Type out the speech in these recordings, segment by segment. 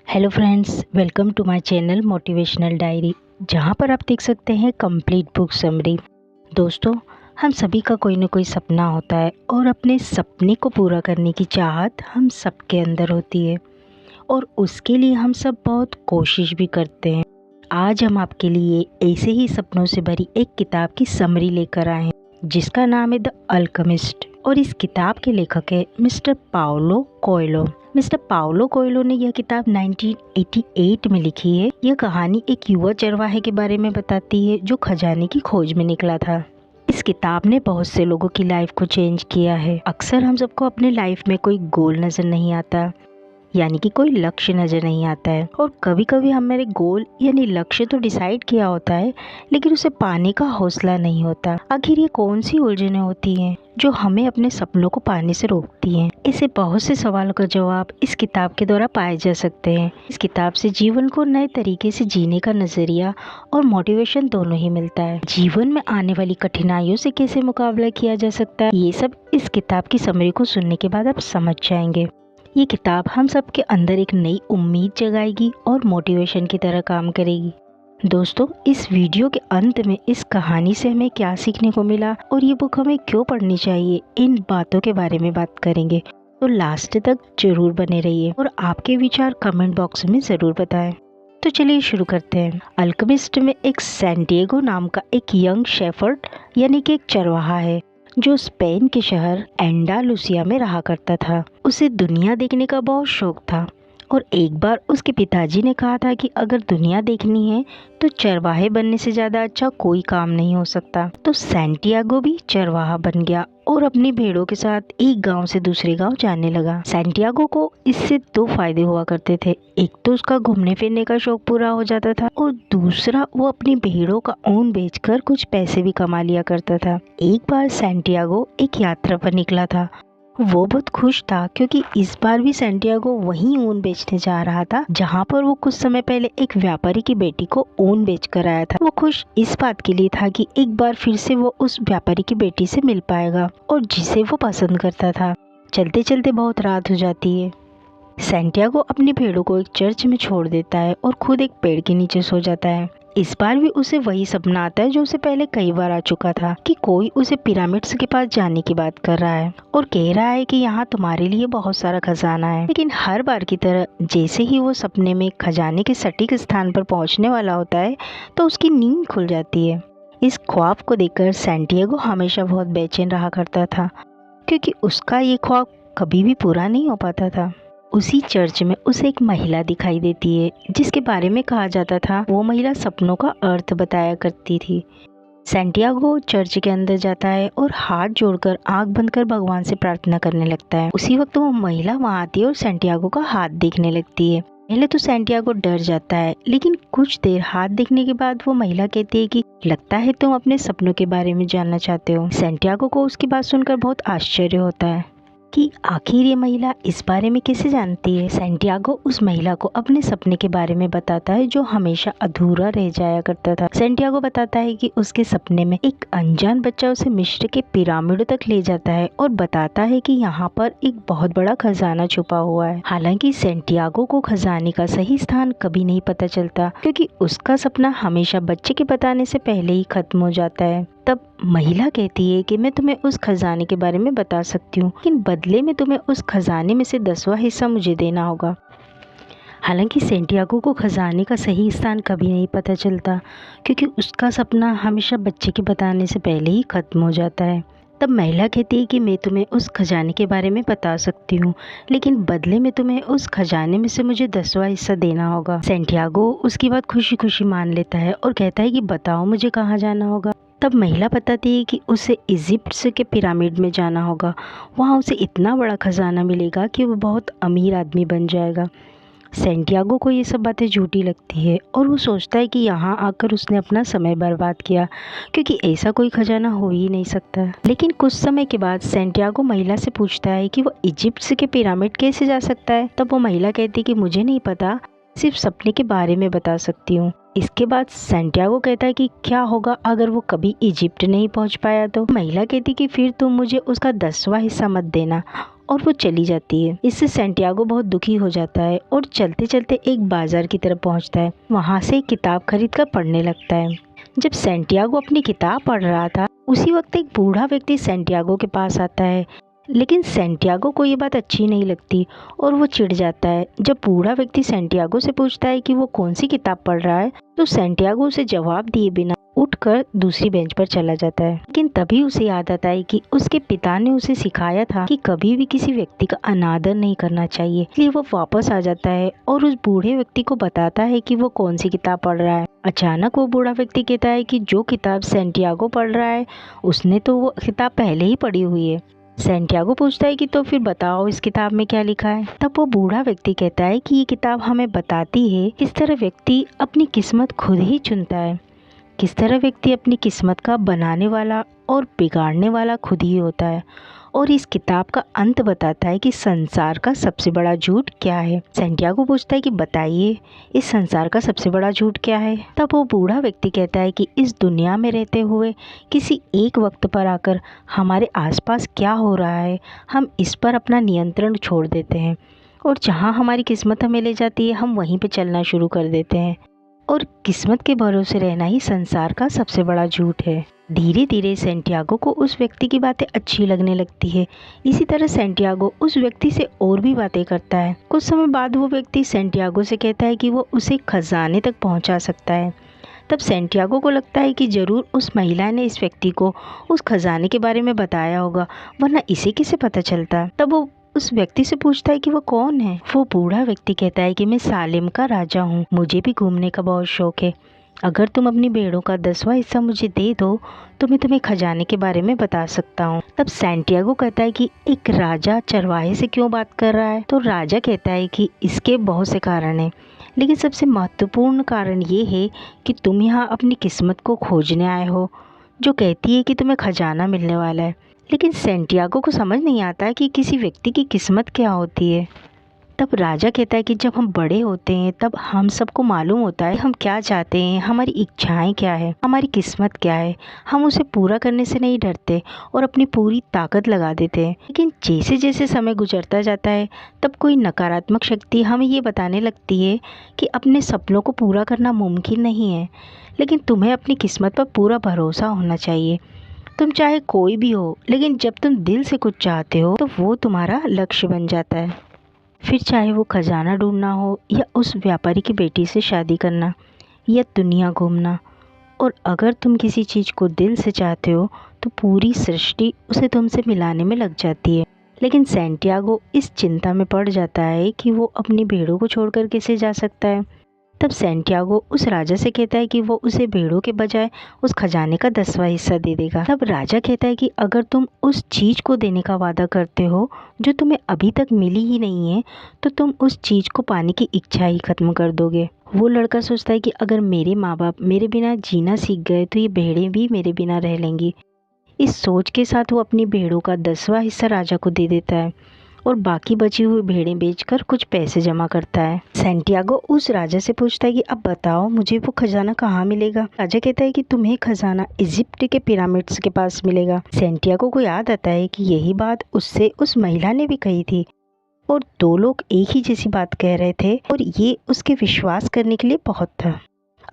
Hello friends, welcome to my channel motivational diary, जहां पर आप देख सकते हैं कंप्लीट बुक समरी। दोस्तों, हम सभी का कोई ना कोई सपना होता है और अपने सपने को पूरा करने की चाहत हम सबके अंदर होती है और उसके लिए हम सब बहुत कोशिश भी करते हैं। आज हम आपके लिए ऐसे ही सपनों से भरी एक किताब की समरी लेकर आए हैं जिसका नाम है द अल्केमिस्ट और इस किताब के लेखक है mister Paulo Coelho. Mister Paulo Coelho ने यह किताब 1988 में लिखी है। यह कहानी एक युवा चरवाहे के बारे में बताती है जो खजाने की खोज में निकला था। इस किताब ने बहुत से लोगों की लाइफ को चेंज किया है। अक्सर हम सबको अपने लाइफ में कोई गोल नजर नहीं आता, यानी कि कोई लक्ष्य नजर नहीं आता है, और कभी कभी हमारे गोल यानी लक्ष्य तो डिसाइड किया होता है लेकिन उसे पाने का हौसला नहीं होता। आखिर ये कौन सी उलझनें होती हैं जो हमें अपने सपनों को पाने से रोकती हैं? ऐसे बहुत से सवालों का जवाब इस किताब के द्वारा पाए जा सकते हैं। इस किताब से जीवन को नए तरीके से जीने का नजरिया और मोटिवेशन दोनों ही मिलता है। जीवन में आने वाली कठिनाइयों से कैसे मुकाबला किया जा सकता है, ये सब इस किताब की समरी को सुनने के बाद आप समझ जाएंगे। ये किताब हम सब के अंदर एक नई उम्मीद जगाएगी और मोटिवेशन की तरह काम करेगी। दोस्तों, इस वीडियो के अंत में इस कहानी से हमें क्या सीखने को मिला और ये बुक हमें क्यों पढ़नी चाहिए, इन बातों के बारे में बात करेंगे। तो लास्ट तक जरूर बने रहिए और आपके विचार कमेंट बॉक्स में जरूर बताएं। तो चलिए शुरू करते हैं। अल्केमिस्ट में एक सैंटियागो नाम का एक यंग शेफर्ड यानी कि एक चरवाहा है जो स्पेन के शहर एंडालुसिया में रहा करता था। उसे दुनिया देखने का बहुत शौक था और एक बार उसके पिताजी ने कहा था कि अगर दुनिया देखनी है तो चरवाहे बनने से ज्यादा अच्छा कोई काम नहीं हो सकता। तो सैंटियागो भी चरवाहा बन गया और अपनी भेड़ों के साथ एक गांव से दूसरे गांव जाने लगा। सैंटियागो को इससे दो फायदे हुआ करते थे। एक तो उसका घूमने फिरने का शौक पूरा हो जाता था और दूसरा वो अपनी भेड़ों का ऊन बेचकर कुछ पैसे भी कमा लिया करता था। एक बार सैंटियागो एक यात्रा पर निकला था। वो बहुत खुश था क्योंकि इस बार भी सैंटियागो वहीं ऊन बेचने जा रहा था जहाँ पर वो कुछ समय पहले एक व्यापारी की बेटी को ऊन बेच कर आया था। वो खुश इस बात के लिए था कि एक बार फिर से वो उस व्यापारी की बेटी से मिल पाएगा और जिसे वो पसंद करता था। चलते चलते बहुत रात हो जाती है। सैंटियागो अपनी भेड़ों को एक चर्च में छोड़ देता है और खुद एक पेड़ के नीचे सो जाता है। इस बार भी उसे वही सपना आता है जो उसे पहले कई बार आ चुका था कि कोई उसे पिरामिड्स के पास जाने की बात कर रहा है और कह रहा है कि यहाँ तुम्हारे लिए बहुत सारा खजाना है। लेकिन हर बार की तरह जैसे ही वो सपने में खजाने के सटीक स्थान पर पहुँचने वाला होता है तो उसकी नींद खुल जाती है। इस ख्वाब को देखकर सैंटियागो हमेशा बहुत बेचैन रहा करता था क्योंकि उसका ये ख्वाब कभी भी पूरा नहीं हो पाता था। उसी चर्च में उसे एक महिला दिखाई देती है जिसके बारे में कहा जाता था वो महिला सपनों का अर्थ बताया करती थी। सैंटियागो चर्च के अंदर जाता है और हाथ जोड़कर आंख बंद कर भगवान से प्रार्थना करने लगता है। उसी वक्त वो महिला वहाँ आती है और सैंटियागो का हाथ देखने लगती है। पहले तो सैंटियागो डर जाता है लेकिन कुछ देर हाथ देखने के बाद वो महिला कहती है कि लगता है तुम अपने सपनों के बारे में जानना चाहते हो। सैंटियागो को उसकी बात सुनकर बहुत आश्चर्य होता है कि आखिर ये महिला इस बारे में कैसे जानती है। सैंटियागो उस महिला को अपने सपने के बारे में बताता है जो हमेशा अधूरा रह जाया करता था। सैंटियागो बताता है कि उसके सपने में एक अनजान बच्चा उसे मिस्र के पिरामिडों तक ले जाता है और बताता है कि यहाँ पर एक बहुत बड़ा खजाना छुपा हुआ है। हालांकि सैंटियागो को खजाने का सही स्थान कभी नहीं पता चलता क्योंकि उसका सपना हमेशा बच्चे के बताने से पहले ही खत्म हो जाता है। तब महिला कहती है कि मैं तुम्हें उस खजाने के बारे में बता सकती हूँ लेकिन बदले में तुम्हें उस खजाने में से 10वां हिस्सा मुझे देना होगा। हालांकि सैंटियागो को खजाने का सही स्थान कभी नहीं पता चलता क्योंकि उसका सपना हमेशा बच्चे के बताने से पहले ही खत्म हो जाता है। तब महिला कहती है कि मैं तुम्हें उस खजाने के बारे में बता सकती हूँ लेकिन बदले में तुम्हें उस खजाने में से मुझे 10वां हिस्सा देना होगा। सैंटियागो उसकी बात खुशी खुशी मान लेता है और कहता है कि बताओ मुझे कहाँ जाना होगा। तब महिला बताती है कि उसे इजिप्ट के पिरामिड में जाना होगा। वहाँ उसे इतना बड़ा खजाना मिलेगा कि वो बहुत अमीर आदमी बन जाएगा। सैंटियागो को ये सब बातें झूठी लगती है और वो सोचता है कि यहाँ आकर उसने अपना समय बर्बाद किया क्योंकि ऐसा कोई खजाना हो ही नहीं सकता। लेकिन कुछ समय के बाद सैंटियागो महिला से पूछता है कि वो इजिप्ट के पिरामिड कैसे जा सकता है। तब वो महिला कहती है कि मुझे नहीं पता, सिर्फ सपने के बारे में बता सकती हूँ। इसके बाद सैंटियागो कहता है कि क्या होगा अगर वो कभी इजिप्ट नहीं पहुँच पाया तो। महिला कहती कि फिर तुम मुझे उसका 10वां हिस्सा मत देना और वो चली जाती है। इससे सैंटियागो बहुत दुखी हो जाता है और चलते चलते एक बाजार की तरफ पहुंचता है। वहां से एक किताब खरीद कर पढ़ने लगता है। जब सैंटियागो अपनी किताब पढ़ रहा था, उसी वक्त एक बूढ़ा व्यक्ति सैंटियागो के पास आता है। लेकिन सैंटियागो को ये बात अच्छी नहीं लगती और वो चिढ़ जाता है। जब बूढ़ा व्यक्ति सैंटियागो से पूछता है कि वो कौन सी किताब पढ़ रहा है, तो सैंटियागो उसे जवाब दिए बिना उठकर दूसरी बेंच पर चला जाता है। लेकिन तभी उसे याद आता है कि उसके पिता ने उसे सिखाया था कि कभी भी किसी व्यक्ति का अनादर नहीं करना चाहिए। इसलिए वो वापस आ जाता है और उस बूढ़े व्यक्ति को बताता है कि वो कौन सी किताब पढ़ रहा है। अचानक वो बूढ़ा व्यक्ति कहता है कि जो किताब सैंटियागो पढ़ रहा है, उसने तो वो किताब पहले ही पढ़ी हुई है। सैंटियागो पूछता है कि तो फिर बताओ इस किताब में क्या लिखा है। तब वो बूढ़ा व्यक्ति कहता है कि ये किताब हमें बताती है किस तरह व्यक्ति अपनी किस्मत खुद ही चुनता है, किस तरह व्यक्ति अपनी किस्मत का बनाने वाला और बिगाड़ने वाला खुद ही होता है। और इस किताब का अंत बताता है कि संसार का सबसे बड़ा झूठ क्या है। सैंटियागो पूछता है कि बताइए इस संसार का सबसे बड़ा झूठ क्या है। तब वो बूढ़ा व्यक्ति कहता है कि इस दुनिया में रहते हुए किसी एक वक्त पर आकर हमारे आसपास क्या हो रहा है, हम इस पर अपना नियंत्रण छोड़ देते हैं और जहाँ हमारी किस्मत हमें ले जाती है हम वहीं पे चलना शुरू कर देते हैं। और किस्मत के भरोसे रहना ही संसार का सबसे बड़ा झूठ है। धीरे धीरे सैंटियागो को उस व्यक्ति की बातें अच्छी लगने लगती है। इसी तरह सैंटियागो उस व्यक्ति से और भी बातें करता है। कुछ समय बाद वो व्यक्ति सैंटियागो से कहता है कि वो उसे खजाने तक पहुंचा सकता है। तब सैंटियागो को लगता है कि ज़रूर उस महिला ने इस व्यक्ति को उस खजाने के बारे में बताया होगा, वरना इसे कैसे पता चलता। तब वो उस व्यक्ति से पूछता है कि वो कौन है। वो बूढ़ा व्यक्ति कहता है कि मैं सालेम का राजा हूँ, मुझे भी घूमने का बहुत शौक है। अगर तुम अपनी भेड़ों का 10वां हिस्सा मुझे दे दो तो मैं तुम्हें खजाने के बारे में बता सकता हूँ। तब सैंटियागो कहता है कि एक राजा चरवाहे से क्यों बात कर रहा है। तो राजा कहता है कि इसके बहुत से कारण हैं, लेकिन सबसे महत्वपूर्ण कारण ये है कि तुम यहाँ अपनी किस्मत को खोजने आए हो, जो कहती है कि तुम्हें खजाना मिलने वाला है। लेकिन सैंटियागो को समझ नहीं आता कि किसी व्यक्ति की किस्मत क्या होती है। तब राजा कहता है कि जब हम बड़े होते हैं तब हम सबको मालूम होता है हम क्या चाहते हैं, हमारी इच्छाएं क्या है, हमारी किस्मत क्या है। हम उसे पूरा करने से नहीं डरते और अपनी पूरी ताकत लगा देते हैं। लेकिन जैसे जैसे समय गुजरता जाता है तब कोई नकारात्मक शक्ति हमें ये बताने लगती है कि अपने सपनों को पूरा करना मुमकिन नहीं है, लेकिन तुम्हें अपनी किस्मत पर पूरा भरोसा होना चाहिए। तुम चाहे कोई भी हो, लेकिन जब तुम दिल से कुछ चाहते हो तो वो तुम्हारा लक्ष्य बन जाता है। फिर चाहे वो खजाना ढूंढना हो या उस व्यापारी की बेटी से शादी करना या दुनिया घूमना। और अगर तुम किसी चीज़ को दिल से चाहते हो तो पूरी सृष्टि उसे तुमसे मिलाने में लग जाती है। लेकिन सैंटियागो इस चिंता में पड़ जाता है कि वो अपनी भेड़ों को छोड़कर कैसे जा सकता है। तब सैंटियागो उस राजा से कहता है कि वो उसे भेड़ों के बजाय उस खजाने का 10वां हिस्सा दे देगा। तब राजा कहता है कि अगर तुम उस चीज़ को देने का वादा करते हो जो तुम्हें अभी तक मिली ही नहीं है, तो तुम उस चीज़ को पाने की इच्छा ही खत्म कर दोगे। वो लड़का सोचता है कि अगर मेरे माँ बाप मेरे बिना जीना सीख गए तो ये भेड़ें भी मेरे बिना रह लेंगी। इस सोच के साथ वो अपनी भेड़ों का 10वां हिस्सा राजा को दे देता है और बाकी बची हुई भेड़ें बेचकर कुछ पैसे जमा करता है। सैंटियागो उस राजा से पूछता है कि अब बताओ मुझे वो खजाना कहाँ मिलेगा। राजा कहता है कि तुम्हें खजाना इजिप्ट के पिरामिड्स के पास मिलेगा। सैंटियागो को याद आता है कि यही बात उससे उस महिला ने भी कही थी और दो लोग एक ही जैसी बात कह रहे थे और ये उसके विश्वास करने के लिए बहुत था।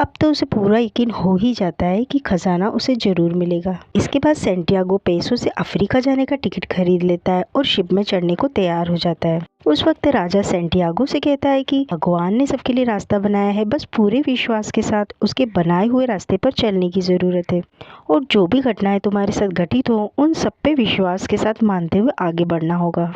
अब तो उसे पूरा यकीन हो ही जाता है कि खजाना उसे जरूर मिलेगा। इसके बाद सैंटियागो पैसों से अफ्रीका जाने का टिकट खरीद लेता है और शिप में चढ़ने को तैयार हो जाता है। उस वक्त राजा सैंटियागो से कहता है कि भगवान ने सबके लिए रास्ता बनाया है, बस पूरे विश्वास के साथ उसके बनाए हुए रास्ते पर चलने की ज़रूरत है और जो भी घटनाएं तुम्हारे साथ घटित हो उन सब पे विश्वास के साथ मानते हुए आगे बढ़ना होगा।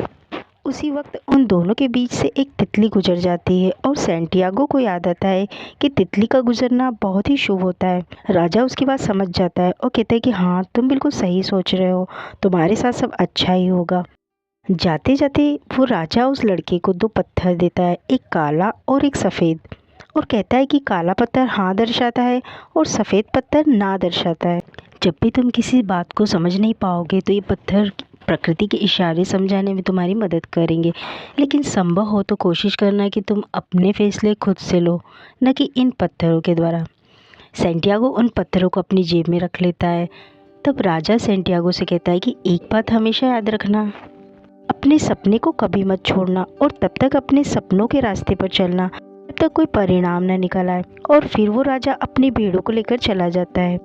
उसी वक्त उन दोनों के बीच से एक तितली गुजर जाती है और सैंटियागो को याद आता है कि तितली का गुजरना बहुत ही शुभ होता है। राजा उसकी बात समझ जाता है और कहता है कि हाँ तुम बिल्कुल सही सोच रहे हो, तुम्हारे साथ सब अच्छा ही होगा। जाते जाते वो राजा उस लड़के को 2 पत्थर देता है, एक काला और एक सफ़ेद, और कहता है कि काला पत्थर हाँ दर्शाता है और सफ़ेद पत्थर ना दर्शाता है। जब भी तुम किसी बात को समझ नहीं पाओगे तो ये पत्थर प्रकृति के इशारे समझाने में तुम्हारी मदद करेंगे, लेकिन संभव हो तो कोशिश करना कि तुम अपने फैसले खुद से लो, न कि इन पत्थरों के द्वारा। सैंटियागो उन पत्थरों को अपनी जेब में रख लेता है। तब राजा सैंटियागो से कहता है कि एक बात हमेशा याद रखना, अपने सपने को कभी मत छोड़ना और तब तक अपने सपनों के रास्ते पर चलना जब तक कोई परिणाम न निकल आए। और फिर वो राजा अपनी भेड़ों को लेकर चला जाता है।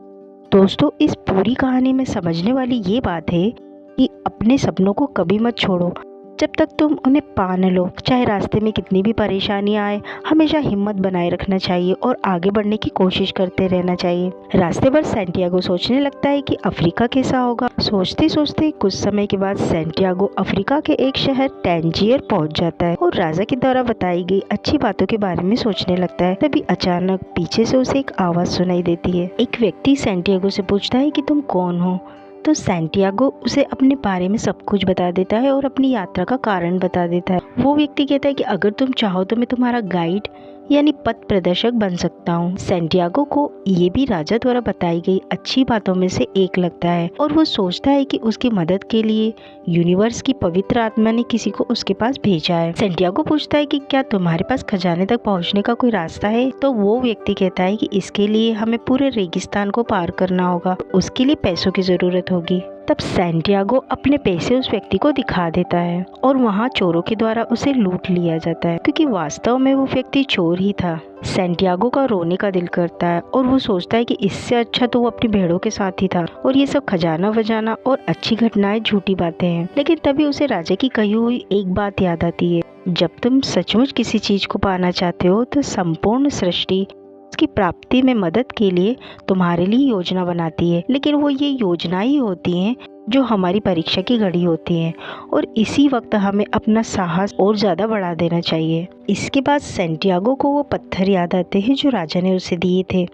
दोस्तों, इस पूरी कहानी में समझने वाली ये बात है कि अपने सपनों को कभी मत छोड़ो जब तक तुम उन्हें पा न लो। चाहे रास्ते में कितनी भी परेशानियां आए, हमेशा हिम्मत बनाए रखना चाहिए और आगे बढ़ने की कोशिश करते रहना चाहिए। रास्ते पर सैंटियागो सोचने लगता है कि अफ्रीका कैसा होगा। सोचते सोचते कुछ समय के बाद सैंटियागो अफ्रीका के एक शहर टैंजियर पहुंच जाता है और राजा के द्वारा बताई गई अच्छी बातों के बारे में सोचने लगता है। तभी अचानक पीछे से उसे एक आवाज सुनाई देती है। एक व्यक्ति सैंटियागो से पूछता है कि तुम कौन हो। तो सैंटियागो उसे अपने बारे में सब कुछ बता देता है और अपनी यात्रा का कारण बता देता है। वो व्यक्ति कहता है कि अगर तुम चाहो तो मैं तुम्हारा गाइड यानी पथ प्रदर्शक बन सकता हूँ। सैंटियागो को ये भी राजा द्वारा बताई गई अच्छी बातों में से एक लगता है और वो सोचता है कि उसकी मदद के लिए यूनिवर्स की पवित्र आत्मा ने किसी को उसके पास भेजा है। सैंटियागो पूछता है कि क्या तुम्हारे पास खजाने तक पहुँचने का कोई रास्ता है। तो वो व्यक्ति कहता है कि इसके लिए हमें पूरे रेगिस्तान को पार करना होगा, उसके लिए पैसों की जरूरत होगी। तब सैंटियागो अपने पैसे उस व्यक्ति को दिखा देता है और वहाँ चोरों के द्वारा उसे लूट लिया जाता है, क्योंकि वास्तव में वो व्यक्ति चोर ही था। सैंटियागो का रोने का दिल करता है और वो सोचता है कि इससे अच्छा तो वो अपनी भेड़ों के साथ ही था और ये सब खजाना वजाना और अच्छी घटनाएं झूठी बातें हैं। लेकिन तभी उसे राजा की कही हुई एक बात याद आती है, जब तुम सचमुच किसी चीज को पाना चाहते हो तो संपूर्ण सृष्टि उसकी प्राप्ति में मदद के लिए तुम्हारे लिए योजना बनाती है। लेकिन वो ये योजनाएं ही होती हैं जो हमारी परीक्षा की घड़ी होती हैं और इसी वक्त हमें अपना साहस और ज़्यादा बढ़ा देना चाहिए। इसके बाद सैंटियागो को वो पत्थर याद आते हैं जो राजा ने उसे दिए थे।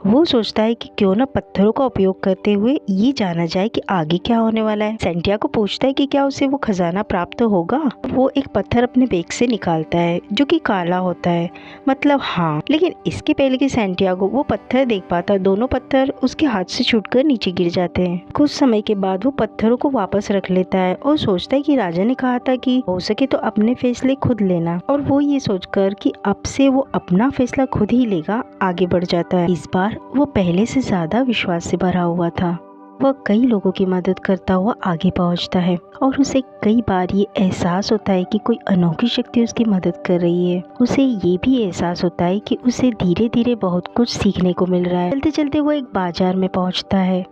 वो सोचता है कि क्यों न पत्थरों का उपयोग करते हुए ये जाना जाए कि आगे क्या होने वाला है। सैंटियागो पूछता है कि क्या उसे वो खजाना प्राप्त होगा। वो एक पत्थर अपने बैग से निकालता है जो कि काला होता है, मतलब हाँ। लेकिन इसके पहले कि सैंटियागो वो पत्थर देख पाता, दोनों पत्थर उसके हाथ से छूटकर नीचे गिर जाते हैं। कुछ समय के बाद वो पत्थरों को वापस रख लेता है और सोचता है कि राजा ने कहा था कि हो सके तो अपने फैसले खुद लेना, और वो ये सोचकर कि अब से वो अपना फैसला खुद ही लेगा आगे बढ़ जाता है। इस बार वो पहले से ज्यादा विश्वास से भरा हुआ था। वह कई लोगों की मदद करता हुआ आगे पहुंचता है और उसे कई बार ये एहसास होता है कि कोई अनोखी शक्ति उसकी मदद कर रही है। उसे ये भी एहसास होता है कि उसे धीरे धीरे बहुत कुछ सीखने को मिल रहा है। चलते चलते वो एक बाजार में पहुंचता है।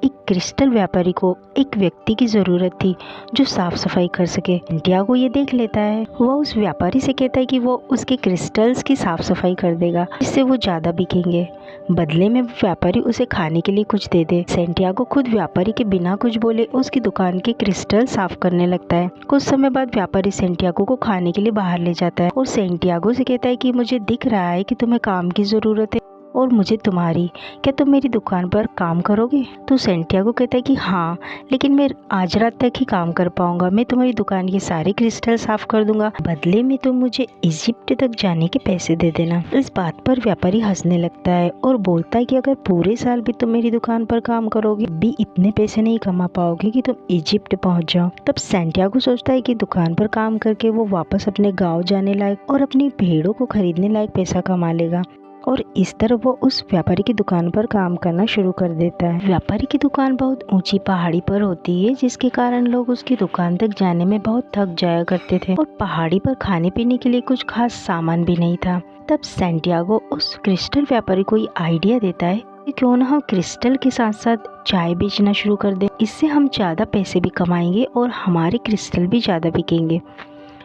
एक क्रिस्टल व्यापारी को एक व्यक्ति की जरूरत थी जो साफ सफाई कर सके। सैंटियागो ये देख लेता है। वह उस व्यापारी से कहता है कि वो उसके क्रिस्टल्स की साफ सफाई कर देगा, जिससे वो ज्यादा बिकेंगे। बदले में व्यापारी उसे खाने के लिए कुछ दे दे। सैंटियागो खुद व्यापारी के बिना कुछ बोले उसकी दुकान के क्रिस्टल साफ करने लगता है। कुछ समय बाद व्यापारी सैंटियागो को खाने के लिए बाहर ले जाता है और सैंटियागो से कहता है कि मुझे दिख रहा है कि तुम्हें काम की जरूरत है और मुझे तुम्हारी, क्या तुम मेरी दुकान पर काम करोगे। तो सैंटियागो कहता है कि हाँ, लेकिन मैं आज रात तक ही काम कर पाऊंगा। मैं तुम्हारी दुकान के सारे क्रिस्टल साफ कर दूंगा, बदले में तुम मुझे इजिप्ट तक जाने के पैसे दे देना। इस बात पर व्यापारी हंसने लगता है और बोलता है कि अगर पूरे साल भी तुम मेरी दुकान पर काम करोगे भी इतने पैसे नहीं कमा पाओगे कि तुम इजिप्ट पहुंच जाओ। तब सैंटियागो सोचता है कि दुकान पर काम करके वो वापस अपने गाँव जाने लायक और अपनी भेड़ों को खरीदने लायक पैसा कमा लेगा, और इस तरह वो उस व्यापारी की दुकान पर काम करना शुरू कर देता है। व्यापारी की दुकान बहुत ऊंची पहाड़ी पर होती है, जिसके कारण लोग उसकी दुकान तक जाने में बहुत थक जाया करते थे और पहाड़ी पर खाने पीने के लिए कुछ खास सामान भी नहीं था। तब सैंटियागो उस क्रिस्टल व्यापारी को ये आइडिया देता है कि क्यों ना हम क्रिस्टल के साथ साथ चाय बेचना शुरू कर दें। इससे हम ज़्यादा पैसे भी कमाएंगे और हमारे क्रिस्टल भी ज़्यादा बिकेंगे।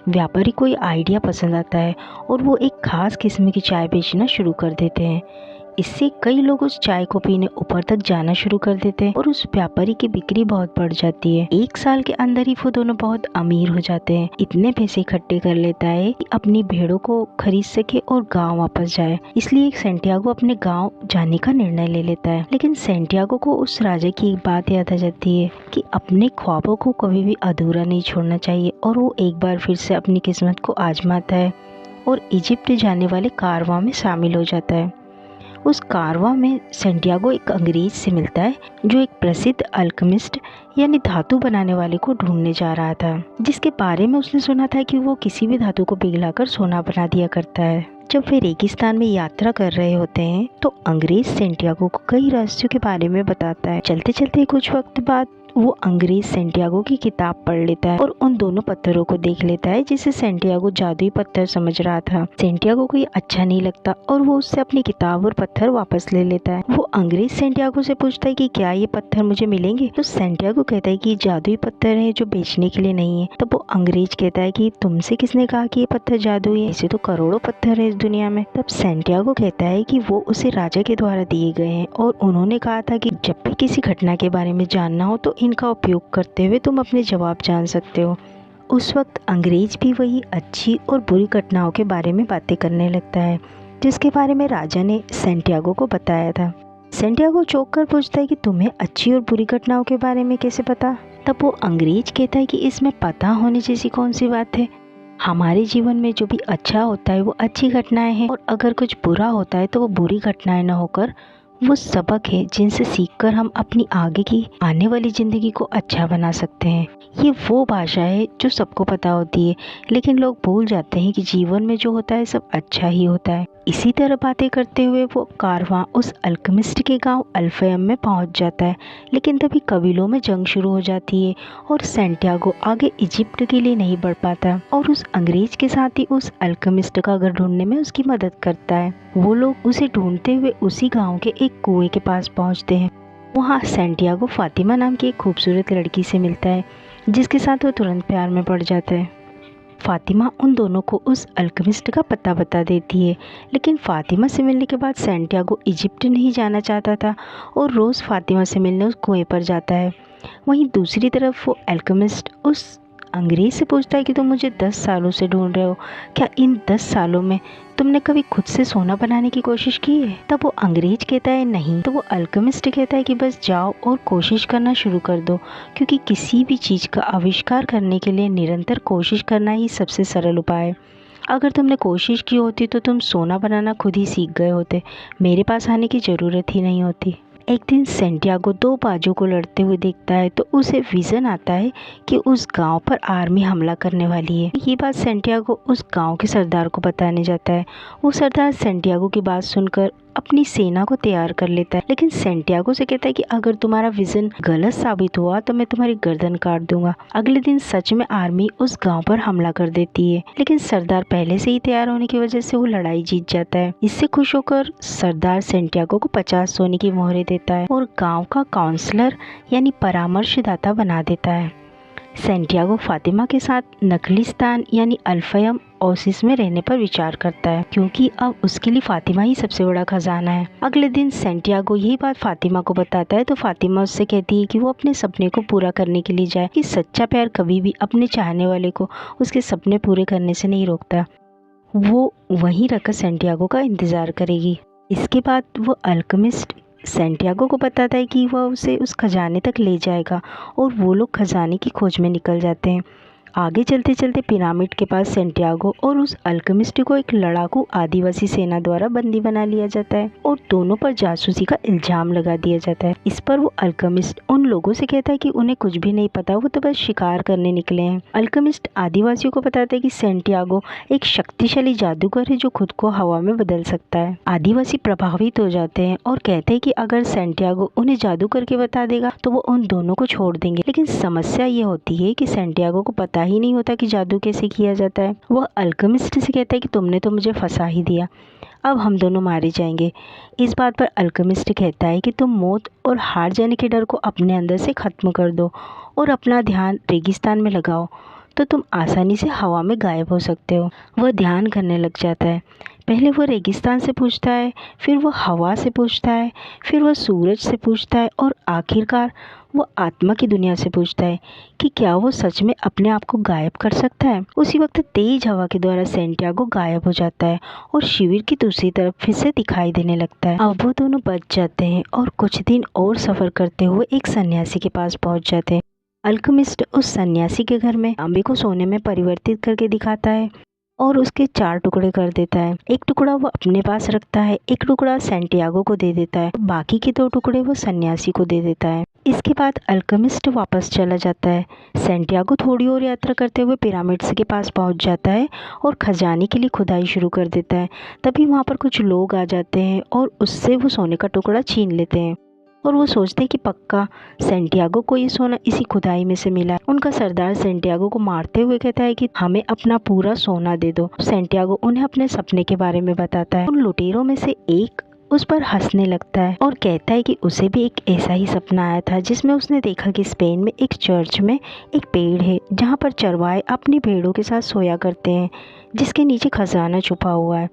व्यापारी को ये आइडिया पसंद आता है और वो एक खास किस्म की चाय बेचना शुरू कर देते हैं। इससे कई लोग उस चाय को पीने ऊपर तक जाना शुरू कर देते हैं और उस व्यापारी की बिक्री बहुत बढ़ जाती है। एक साल के अंदर ही वो दोनों बहुत अमीर हो जाते हैं। इतने पैसे इकट्ठे कर लेता है कि अपनी भेड़ों को खरीद सके और गांव वापस जाए। इसलिए सैंटियागो अपने गांव जाने का निर्णय ले लेता है। लेकिन सैंटियागो को उस राजा की एक बात याद आ जाती है कि अपने ख्वाबों को कभी भी अधूरा नहीं छोड़ना चाहिए, और वो एक बार फिर से अपनी किस्मत को आजमाता है और इजिप्ट जाने वाले कारवां में शामिल हो जाता है। उस कारवां में सैंटियागो एक अंग्रेज से मिलता है जो एक प्रसिद्ध अल्केमिस्ट यानी धातु बनाने वाले को ढूंढने जा रहा था, जिसके बारे में उसने सुना था कि वो किसी भी धातु को पिघलाकर सोना बना दिया करता है। जब वे रेगिस्तान में यात्रा कर रहे होते हैं तो अंग्रेज सैंटियागो को कई रहस्यों के बारे में बताता है। चलते चलते कुछ वक्त बाद वो अंग्रेज सेंटियागो की किताब पढ़ लेता है और उन दोनों पत्थरों को देख लेता है जिसे सेंटियागो जादुई पत्थर समझ रहा था। सेंटियागो को ये अच्छा नहीं लगता और वो उससे अपनी किताब और पत्थर वापस ले लेता है। वो अंग्रेज सेंटियागो से पूछता है कि क्या ये पत्थर मुझे मिलेंगे? तो सेंटियागो कहता है कि जादुई पत्थर है जो बेचने के लिए नहीं है। तब वो अंग्रेज कहता है कि तुमसे किसने कहा कि ये पत्थर जादुई है? ऐसे तो करोड़ों पत्थर है इस दुनिया में। तब सेंटियागो कहता है कि वो उसे राजा के द्वारा दिए गए हैं और उन्होंने कहा था कि जब भी किसी घटना के बारे में जानना हो तो इनका उपयोग करते हुए तुम अपने जवाब जान सकते हो। उस वक्त अंग्रेज भी वही अच्छी और बुरी घटनाओं के बारे में बातें करने लगता है जिसके बारे में राजा ने सेंटियागो को बताया था। सेंटियागो चौंक कर पूछता है कि तुम्हें अच्छी और बुरी घटनाओं के बारे में कैसे पता? तब वो अंग्रेज कहता है कि इसमें पता होने जैसी कौन सी बात है। हमारे जीवन में जो भी अच्छा होता है वो अच्छी घटनाएं हैं और अगर कुछ बुरा होता है तो वो बुरी घटनाएं न होकर वो सबक है जिनसे सीखकर हम अपनी आगे की आने वाली ज़िंदगी को अच्छा बना सकते हैं। ये वो भाषा है जो सबको पता होती है, लेकिन लोग भूल जाते हैं कि जीवन में जो होता है सब अच्छा ही होता है। इसी तरह बातें करते हुए वो कारवां उस अल्केमिस्ट के गांव अल्फयम में पहुंच जाता है, लेकिन तभी कबीलों में जंग शुरू हो जाती है और सेंटियागो आगे इजिप्ट के लिए नहीं बढ़ पाता और उस अंग्रेज के साथ ही उस अल्केमिस्ट का घर ढूंढने में उसकी मदद करता है। वो लोग उसे ढूंढते हुए उसी गांव के एक कुएं के पास पहुंचते हैं। वहाँ सेंटियागो फातिमा नाम की एक खूबसूरत लड़की से मिलता है जिसके साथ वो तुरंत प्यार में पड़ जाता है। फातिमा उन दोनों को उस अल्केमिस्ट का पता बता देती है, लेकिन फातिमा से मिलने के बाद सेंटियागो इजिप्ट नहीं जाना चाहता था और रोज़ फातिमा से मिलने उस कुएं पर जाता है। वहीं दूसरी तरफ वो अल्केमिस्ट उस अंग्रेज से पूछता है कि तुम मुझे 10 सालों से ढूंढ रहे हो, क्या इन 10 सालों में तुमने कभी खुद से सोना बनाने की कोशिश की है? तब वो अंग्रेज कहता है नहीं। तो वो अल्केमिस्ट कहता है कि बस जाओ और कोशिश करना शुरू कर दो, क्योंकि किसी भी चीज़ का आविष्कार करने के लिए निरंतर कोशिश करना ही सबसे सरल उपाय है। अगर तुमने कोशिश की होती तो तुम सोना बनाना खुद ही सीख गए होते, मेरे पास आने की ज़रूरत ही नहीं होती। एक दिन सेंटियागो 2 बाजों को लड़ते हुए देखता है तो उसे विज़न आता है कि उस गांव पर आर्मी हमला करने वाली है। ये बात सेंटियागो उस गांव के सरदार को बताने जाता है। वो सरदार सेंटियागो की बात सुनकर अपनी सेना को तैयार कर लेता है, लेकिन सेंटियागो से कहता है कि अगर तुम्हारा विजन गलत साबित हुआ तो मैं तुम्हारी गर्दन काट दूंगा। अगले दिन सच में आर्मी उस गांव पर हमला कर देती है, लेकिन सरदार पहले से ही तैयार होने की वजह से वो लड़ाई जीत जाता है। इससे खुश होकर सरदार सेंटियागो को 50 सोने की मोहरें देता है और गाँव का काउंसलर यानी परामर्शदाता बना देता है। सेंटियागो फातिमा के साथ नखलिस्तान यानी अल्फयम ओसिस में रहने पर विचार करता है, क्योंकि अब उसके लिए फातिमा ही सबसे बड़ा खजाना है। अगले दिन सेंटियागो यही बात फातिमा को बताता है तो फातिमा उससे कहती है कि वो अपने सपने को पूरा करने के लिए जाए, कि सच्चा प्यार कभी भी अपने चाहने वाले को उसके सपने पूरे करने से नहीं रोकता। वो वहीं रखकर सेंटियागो का इंतजार करेगी। इसके बाद वो अल्केमिस्ट सेंटियागो को बताता है कि वह उसे उस खजाने तक ले जाएगा और वो लोग खजाने की खोज में निकल जाते हैं। आगे चलते चलते पिरामिड के पास सेंटियागो और उस अल्केमिस्ट को एक लड़ाकू आदिवासी सेना द्वारा बंदी बना लिया जाता है और दोनों पर जासूसी का इल्जाम लगा दिया जाता है। इस पर वो अल्केमिस्ट उन लोगों से कहता है कि उन्हें कुछ भी नहीं पता, वो तो बस शिकार करने निकले हैं। अल्केमिस्ट आदिवासियों को बताता है कि सेंटियागो एक शक्तिशाली जादूगर है जो खुद को हवा में बदल सकता है। आदिवासी प्रभावित हो जाते हैं और कहते हैं कि अगर सेंटियागो उन्हें जादू करके बता देगा तो वो उन दोनों को छोड़ देंगे, लेकिन समस्या ये होती है कि सेंटियागो को पता ही नहीं होता कि जादू कैसे किया जाता है। वह अल्केमिस्ट से कहता है कि तुमने तो मुझे फंसा ही दिया, अब हम दोनों मारे जाएंगे। इस बात पर अल्केमिस्ट कहता है कि तुम मौत और हार जाने के डर को अपने अंदर से खत्म कर दो और अपना ध्यान रेगिस्तान में लगाओ तो तुम आसानी से हवा में गायब हो सकते हो। वह ध्यान करने लग जाता है। पहले वो रेगिस्तान से पूछता है, फिर वो हवा से पूछता है, फिर वो सूरज से पूछता है और आखिरकार वो आत्मा की दुनिया से पूछता है कि क्या वो सच में अपने आप को गायब कर सकता है। उसी वक्त तेज हवा के द्वारा सेंटियागो गायब हो जाता है और शिविर की दूसरी तरफ फिर से दिखाई देने लगता है। अब वो दोनों बच जाते हैं और कुछ दिन और सफर करते हुए एक सन्यासी के पास पहुंच जाते हैं। अल्केमिस्ट उस सन्यासी के घर में तांबे को सोने में परिवर्तित करके दिखाता है और उसके 4 टुकड़े कर देता है। एक टुकड़ा वो अपने पास रखता है, एक टुकड़ा सेंटियागो को दे देता है, बाकी के 2 टुकड़े वो सन्यासी को दे देता है। इसके बाद अल्केमिस्ट वापस चला जाता है। सेंटियागो थोड़ी और यात्रा करते हुए पिरामिड्स के पास पहुंच जाता है और खजाने के लिए खुदाई शुरू कर देता है। तभी वहाँ पर कुछ लोग आ जाते हैं और उससे वो सोने का टुकड़ा छीन लेते हैं। और वो सोचते हैं कि पक्का सैंटियागो को ये सोना इसी खुदाई में से मिला है। उनका सरदार सैंटियागो को मारते हुए कहता है कि हमें अपना पूरा सोना दे दो। सैंटियागो उन्हें अपने सपने के बारे में बताता है। उन लुटेरों में से एक उस पर हंसने लगता है और कहता है कि उसे भी एक ऐसा ही सपना आया था, जिसमें उसने देखा कि स्पेन में एक चर्च में एक पेड़ है जहाँ पर चरवाहे अपनी भेड़ों के साथ सोया करते हैं, जिसके नीचे खजाना छुपा हुआ है।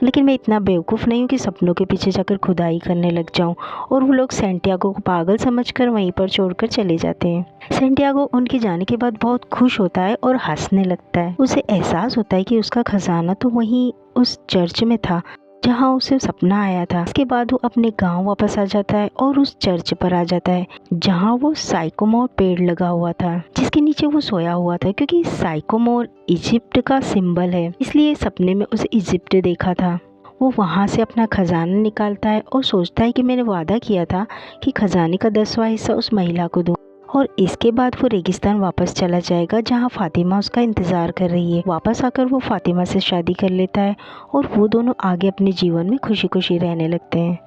लेकिन मैं इतना बेवकूफ़ नहीं हूँ कि सपनों के पीछे जाकर खुदाई करने लग जाऊँ। और वो लोग सैंटियागो को पागल समझकर वहीं पर छोड़कर चले जाते हैं। सैंटियागो उनके जाने के बाद बहुत खुश होता है और हंसने लगता है। उसे एहसास होता है कि उसका खजाना तो वहीं उस चर्च में था जहाँ उसे सपना आया था। इसके बाद वो अपने गांव वापस आ जाता है और उस चर्च पर आ जाता है जहाँ वो साइकोमोर पेड़ लगा हुआ था, जिसके नीचे वो सोया हुआ था, क्योंकि साइकोमोर इजिप्ट का सिंबल है, इसलिए सपने में उसे इजिप्ट देखा था। वो वहाँ से अपना खजाना निकालता है और सोचता है कि मैंने वादा किया था कि खजाने का 10वां हिस्सा उस महिला को दूँ। और इसके बाद वो रेगिस्तान वापस चला जाएगा जहाँ फातिमा उसका इंतज़ार कर रही है। वापस आकर वो फातिमा से शादी कर लेता है और वो दोनों आगे अपने जीवन में खुशी खुशी रहने लगते हैं।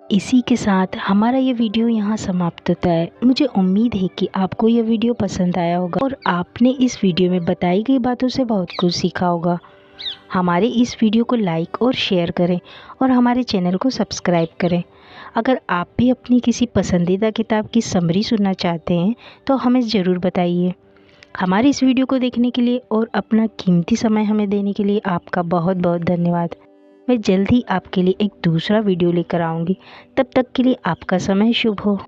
इसी के साथ हमारा ये वीडियो यहाँ समाप्त होता है। मुझे उम्मीद है कि आपको ये वीडियो पसंद आया होगा और आपने इस वीडियो में बताई गई बातों से बहुत कुछ सीखा होगा। हमारे इस वीडियो को लाइक और शेयर करें और हमारे चैनल को सब्सक्राइब करें। अगर आप भी अपनी किसी पसंदीदा किताब की समरी सुनना चाहते हैं तो हमें ज़रूर बताइए। हमारे इस वीडियो को देखने के लिए और अपना कीमती समय हमें देने के लिए आपका बहुत बहुत धन्यवाद। मैं जल्द ही आपके लिए एक दूसरा वीडियो लेकर आऊँगी। तब तक के लिए आपका समय शुभ हो।